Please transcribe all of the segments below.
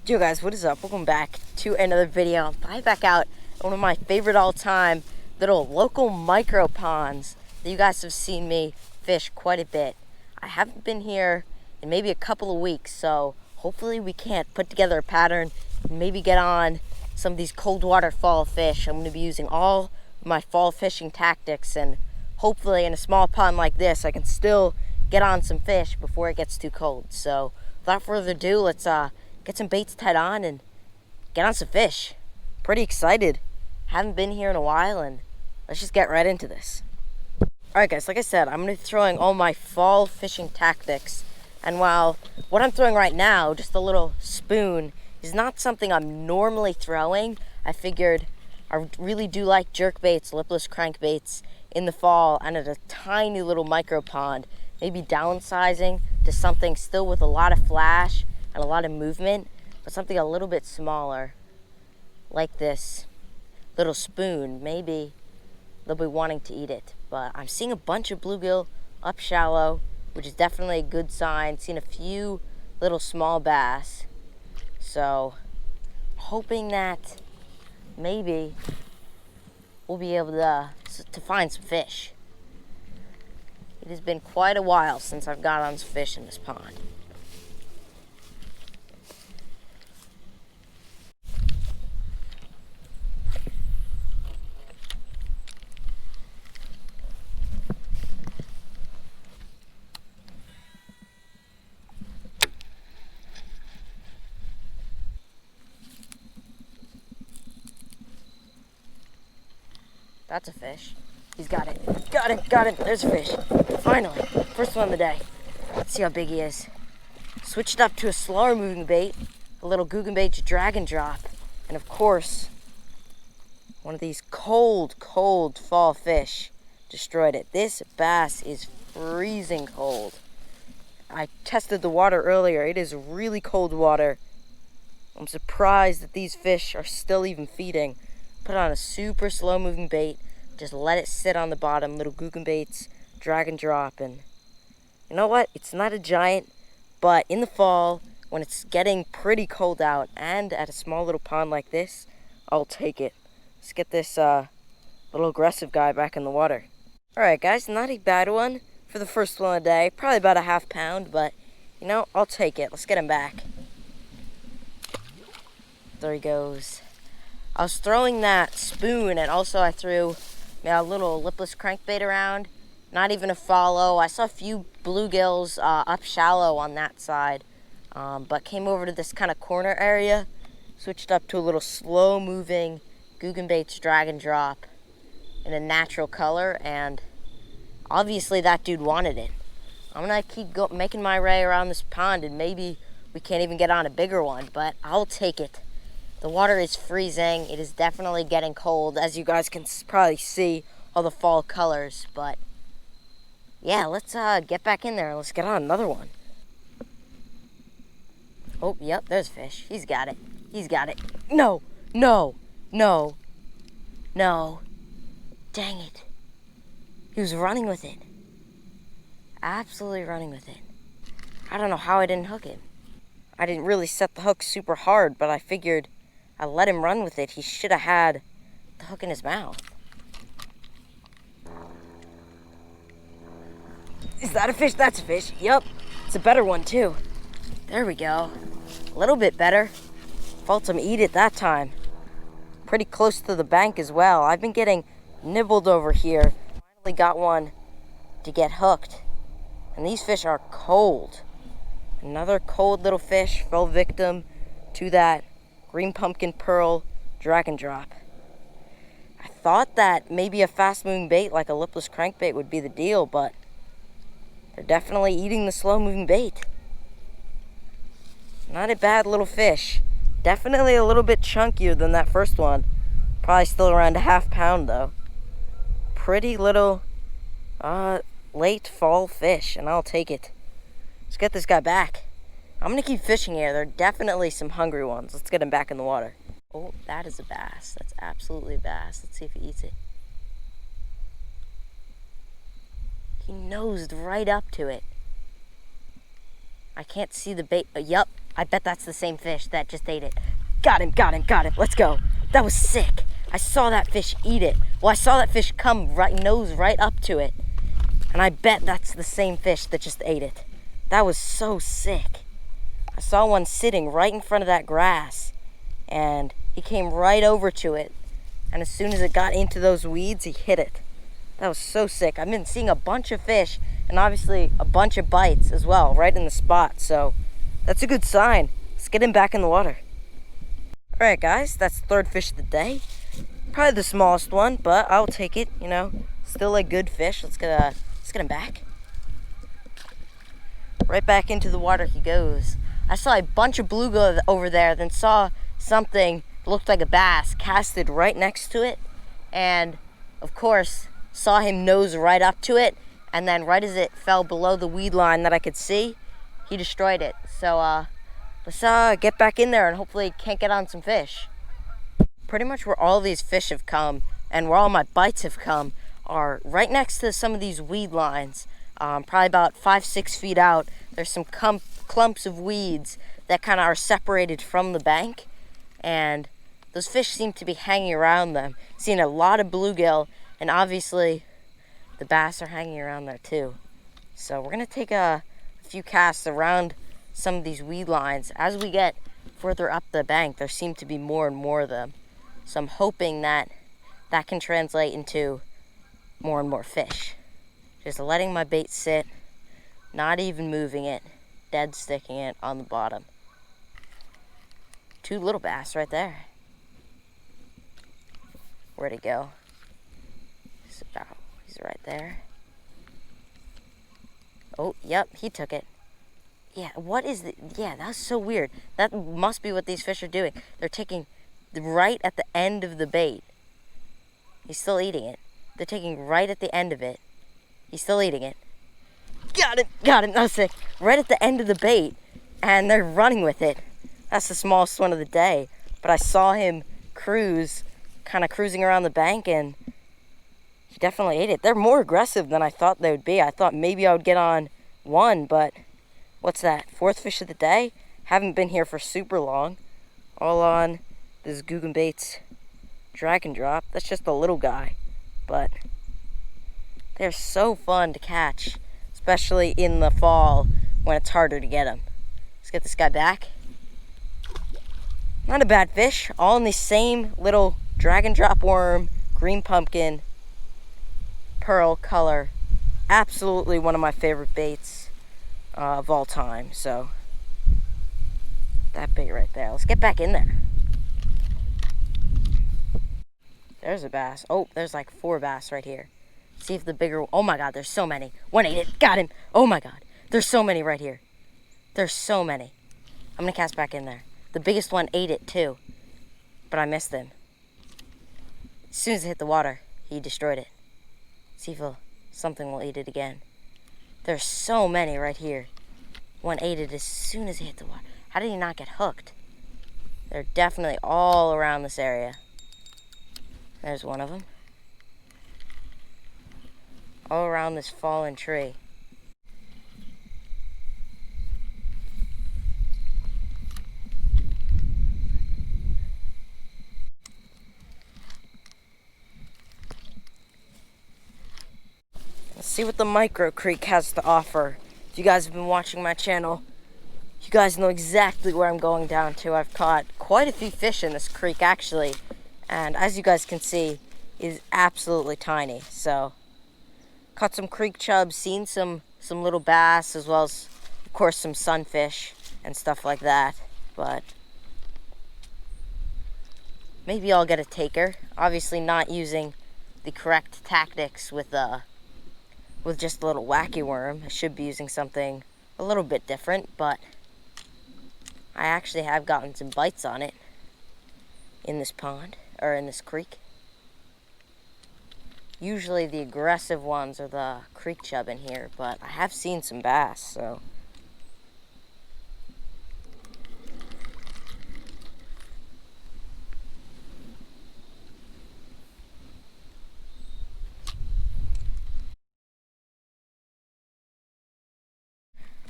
Yo guys, what is up? Welcome back to another video. I'm back out at one of my favorite all-time little local micro ponds that you guys have seen me fish quite a bit. I haven't been here in maybe a couple of weeks, so hopefully we can put together a pattern and maybe get on some of these cold water fall fish. I'm going to be using all my fall fishing tactics, and hopefully in a small pond like this I can still get on some fish before it gets too cold. So without further ado, let's get some baits tied on and get on some fish. Pretty excited. Haven't been here in a while, and let's just get right into this. Alright guys, like I said, I'm going to be throwing all my fall fishing tactics. And while what I'm throwing right now, just a little spoon, is not something I'm normally throwing, I figured I really do like jerk baits, lipless crankbaits in the fall and at a tiny little micro pond. Maybe downsizing to something still with a lot of flash and a lot of movement, but something a little bit smaller, like this little spoon. Maybe they'll be wanting to eat it. But I'm seeing a bunch of bluegill up shallow, which is definitely a good sign. Seen a few little small bass. So hoping that maybe we'll be able to find some fish. It has been quite a while since I've got on some fish in this pond. That's a fish. He's got it. Got it, got it. There's a fish. Finally, first one of the day. Let's see how big he is. Switched up to a slower moving bait, a little GOOGAN BAITS drag and drop. And of course, one of these cold fall fish destroyed it. This bass is freezing cold. I tested the water earlier. It is really cold water. I'm surprised that these fish are still even feeding. Put on a super slow moving bait. Just let it sit on the bottom, little GOOGAN BAITS, drag and drop. And you know what? It's not a giant, but in the fall, when it's getting pretty cold out and at a small little pond like this, I'll take it. Let's get this little aggressive guy back in the water. Alright guys, not a bad one for the first one of the day. Probably about a half pound, but you know, I'll take it. Let's get him back. There he goes. I was throwing that spoon, and also I threw a little lipless crankbait around. Not even a follow. I saw a few bluegills up shallow on that side, but came over to this kind of corner area, switched up to a little slow moving GOOGAN BAITS drag and drop in a natural color, and obviously that dude wanted it. I'm gonna keep making my way around this pond, and maybe we can't even get on a bigger one, but I'll take it. The water is freezing. It is definitely getting cold, as you guys can probably see all the fall colors. But yeah, let's get back in there and let's get on another one. Oh, yep, there's a fish. He's got it. He's got it. No, no, no, no. Dang it. He was running with it. Absolutely running with it. I don't know how I didn't hook him. I didn't really set the hook super hard, but I figured I let him run with it. He should have had the hook in his mouth. Is that a fish? That's a fish. Yep. It's a better one, too. There we go. A little bit better. Felt him eat it that time. Pretty close to the bank as well. I've been getting nibbled over here. Finally got one to get hooked. And these fish are cold. Another cold little fish fell victim to that green pumpkin pearl drag and drop. I thought that maybe a fast moving bait like a lipless crankbait would be the deal, but they're definitely eating the slow moving bait. Not a bad little fish. Definitely a little bit chunkier than that first one. Probably still around a half pound though. Pretty little late fall fish, and I'll take it. Let's get this guy back. I'm going to keep fishing here. There are definitely some hungry ones. Let's get him back in the water. Oh, that is a bass. That's absolutely a bass. Let's see if he eats it. He nosed right up to it. I can't see the bait. Yup, I bet that's the same fish that just ate it. Got him, got him, got him. Let's go. That was sick. I saw that fish eat it. Well, I saw that fish come nose right up to it. And I bet that's the same fish that just ate it. That was so sick. I saw one sitting right in front of that grass, and he came right over to it. And as soon as it got into those weeds, he hit it. That was so sick. I've been seeing a bunch of fish, and obviously a bunch of bites as well, right in the spot. So that's a good sign. Let's get him back in the water. All right, guys, that's the third fish of the day. Probably the smallest one, but I'll take it, you know. Still a good fish. Let's get him back. Right back into the water he goes. I saw a bunch of bluegill over there, then saw something that looked like a bass casted right next to it. And, of course, saw him nose right up to it. And then right as it fell below the weed line that I could see, he destroyed it. So, let's get back in there and hopefully can't get on some fish. Pretty much where all these fish have come and where all my bites have come are right next to some of these weed lines. Probably about 5-6 feet out. There's some clumps of weeds that kind of are separated from the bank, and those fish seem to be hanging around them. Seeing a lot of bluegill, and obviously the bass are hanging around there too. So we're gonna take a few casts around some of these weed lines. As we get further up the bank, there seem to be more and more of them. So I'm hoping that that can translate into more and more fish. Just letting my bait sit, not even moving it, dead sticking it on the bottom. 2 little bass right there. Where'd he go? He's right there. Oh, yep, he took it. Yeah, what is the, yeah, that's so weird. That must be what these fish are doing. They're taking right at the end of the bait. He's still eating it. They're taking right at the end of it. He's still eating it. Got him, that was sick. Right at the end of the bait, and they're running with it. That's the smallest one of the day. But I saw him kind of cruising around the bank, and he definitely ate it. They're more aggressive than I thought they would be. I thought maybe I would get on one, but what's that? 4th fish of the day? Haven't been here for super long. All on this GOOGAN BAITS drag and drop. That's just a little guy, but they're so fun to catch, especially in the fall when it's harder to get them. Let's get this guy back. Not a bad fish, all in the same little drag and drop worm, green pumpkin, pearl color. Absolutely one of my favorite baits of all time. So that bait right there. Let's get back in there. There's a bass. Oh, there's like 4 bass right here. See if the bigger, oh my God, there's so many. One ate it, got him. Oh my God, there's so many right here. There's so many. I'm gonna cast back in there. The biggest one ate it too, but I missed him. As soon as it hit the water, he destroyed it. See if something will eat it again. There's so many right here. One ate it as soon as he hit the water. How did he not get hooked? They're definitely all around this area. There's one of them. All around this fallen tree. Let's see what the micro creek has to offer. If you guys have been watching my channel, you guys know exactly where I'm going down to. I've caught quite a few fish in this creek actually, and as you guys can see, it is absolutely tiny. So caught some creek chubs, seen some little bass, as well as, of course, some sunfish and stuff like that. But maybe I'll get a taker. Obviously not using the correct tactics with just a little wacky worm. I should be using something a little bit different, but I actually have gotten some bites on it in this pond, or in this creek. Usually the aggressive ones are the creek chub in here, but I have seen some bass, so.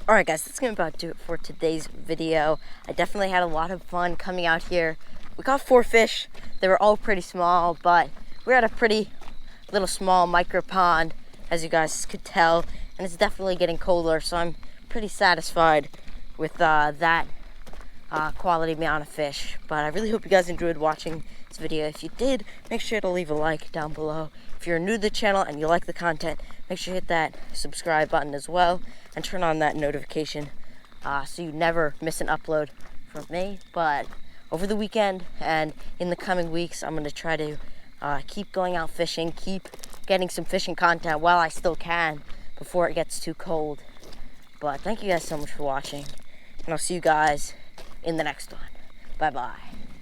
Alright guys, that's gonna about do it for today's video. I definitely had a lot of fun coming out here. We caught 4 fish. They were all pretty small, but we're at a pretty little small micro pond, as you guys could tell, and it's definitely getting colder, so I'm pretty satisfied with that quality amount of fish. But I really hope you guys enjoyed watching this video. If you did, make sure to leave a like down below. If you're new to the channel and you like the content, make sure to hit that subscribe button as well and turn on that notification so you never miss an upload from me. But over the weekend and in the coming weeks, I'm going to try to keep going out fishing, keep getting some fishing content while I still can before it gets too cold. But thank you guys so much for watching, and I'll see you guys in the next one. Bye-bye.